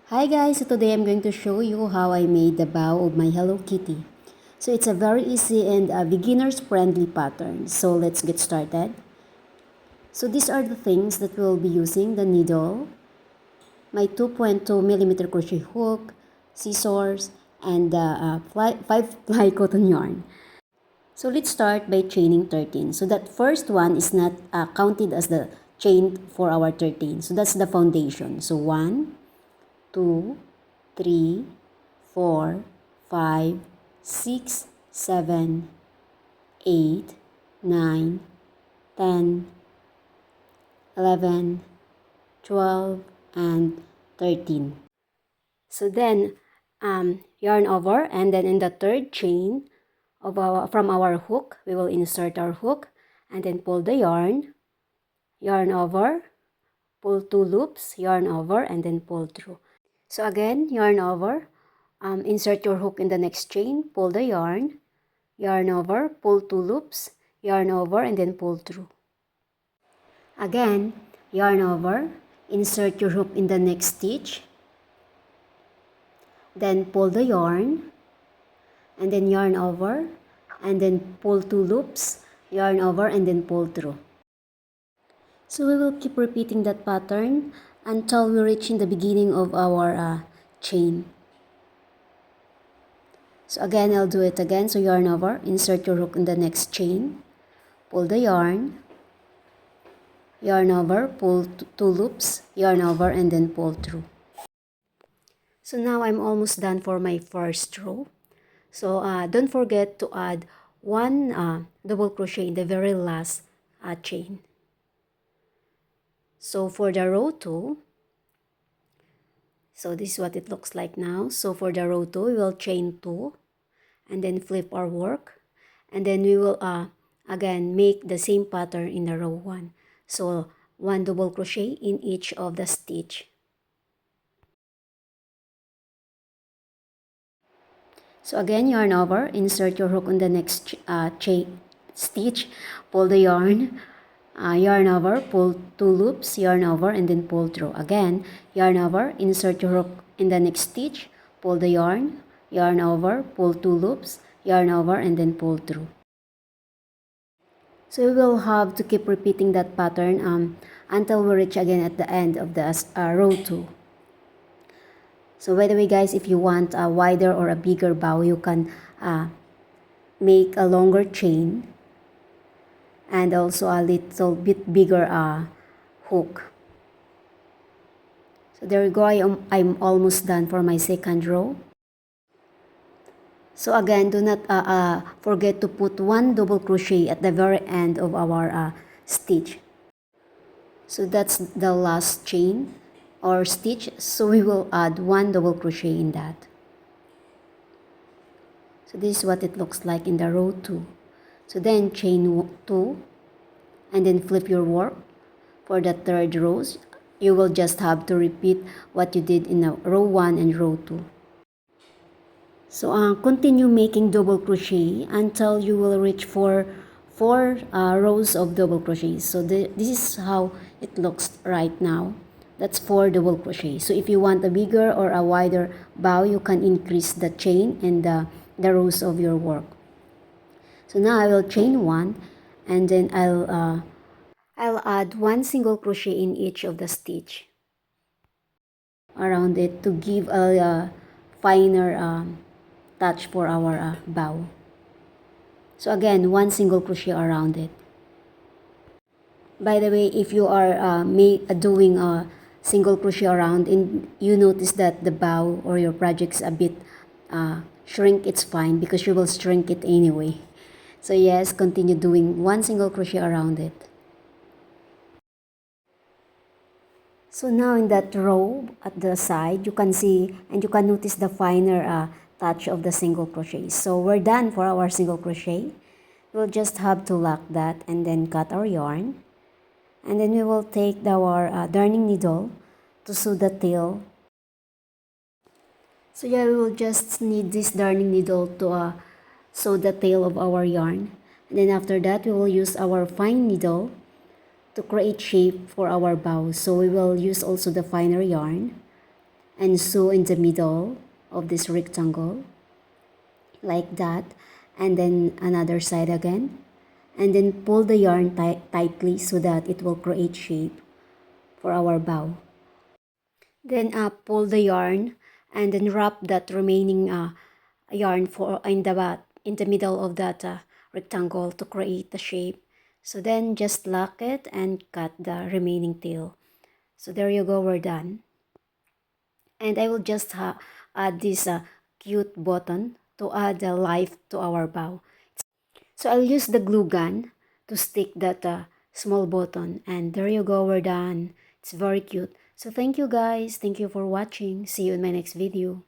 Hi guys, so today I'm going to show you how I made the bow of my Hello Kitty. So it's a very easy and beginners friendly pattern. So let's get started. So these are the things that we'll be using: the needle, my 2.2 millimeter crochet hook, scissors, and 5 ply cotton yarn. So let's start by chaining 13. So that first one is not counted as the chain for our 13. So that's the foundation. So 1, 2, 3, 4, 5, 6, 7, 8, 9, 10, 11, 12, and 13. So then yarn over, and then in the third chain of from our hook, we will insert our hook and then pull the yarn over, pull 2 loops, yarn over, and then pull through. So again, yarn over, insert your hook in the next chain, pull the yarn over, pull 2 loops, yarn over, and then pull through. Again, yarn over, insert your hook in the next stitch, then pull the yarn, and then yarn over, and then pull 2 loops, yarn over, and then pull through. So we will keep repeating that pattern until we reach in the beginning of our chain. So again, I'll do it again. So yarn over, insert your hook in the next chain, pull the yarn over, pull 2 loops, yarn over, and then pull through. So now I'm almost done for my first row. So don't forget to add 1 double crochet in the very last chain. So for the row 2, so this is what it looks like now. So for the row 2, we will chain 2 and then flip our work, and then we will again make the same pattern in the row 1. So 1 double crochet in each of the stitch. So again, yarn over, insert your hook on the next stitch, pull the yarn over, pull 2 loops, yarn over, and then pull through. Again, yarn over, insert your hook in the next stitch, pull the yarn over, pull 2 loops, yarn over, and then pull through. So we will have to keep repeating that pattern until we reach again at the end of the row 2. So by the way guys, if you want a wider or a bigger bow, you can make a longer chain and also a little bit bigger hook. So there we go, I'm almost done for my second row. So again, do not forget to put 1 double crochet at the very end of our stitch. So that's the last chain or stitch, so we will add 1 double crochet in that. So this is what it looks like in the row 2. So then chain 2 and then flip your work. For the third rows, you will just have to repeat what you did in the row 1 and row 2. So continue making double crochet until you will reach 4 rows of double crochet. So this is how it looks right now. That's 4 double crochet. So if you want a bigger or a wider bow, you can increase the chain and the rows of your work. So now I will chain 1, and then I'll add 1 single crochet in each of the stitch around it to give a finer touch for our bow. So again, 1 single crochet around it. By the way, if you are doing a single crochet around and you notice that the bow or your project's a bit shrink, it's fine because you will shrink it anyway. So yes, continue doing 1 single crochet around it. So now in that row at the side, you can see and you can notice the finer touch of the single crochet. So we're done for our single crochet. We'll just have to lock that and then cut our yarn. And then we will take our darning needle to sew the tail. So yeah, we will just need this darning needle to sew the tail of our yarn. And then after that, we will use our fine needle to create shape for our bow. So we will use also the finer yarn and sew in the middle of this rectangle like that, and then another side again, and then pull the yarn tightly so that it will create shape for our bow. Then pull the yarn and then wrap that remaining yarn for in the middle of that rectangle to create the shape. So then just lock it and cut the remaining tail. So there you go, we're done. And I will just add this cute button to add life to our bow. So I'll use the glue gun to stick that small button, and there you go, we're done. It's very cute. So thank you guys, thank you for watching. See you in my next video.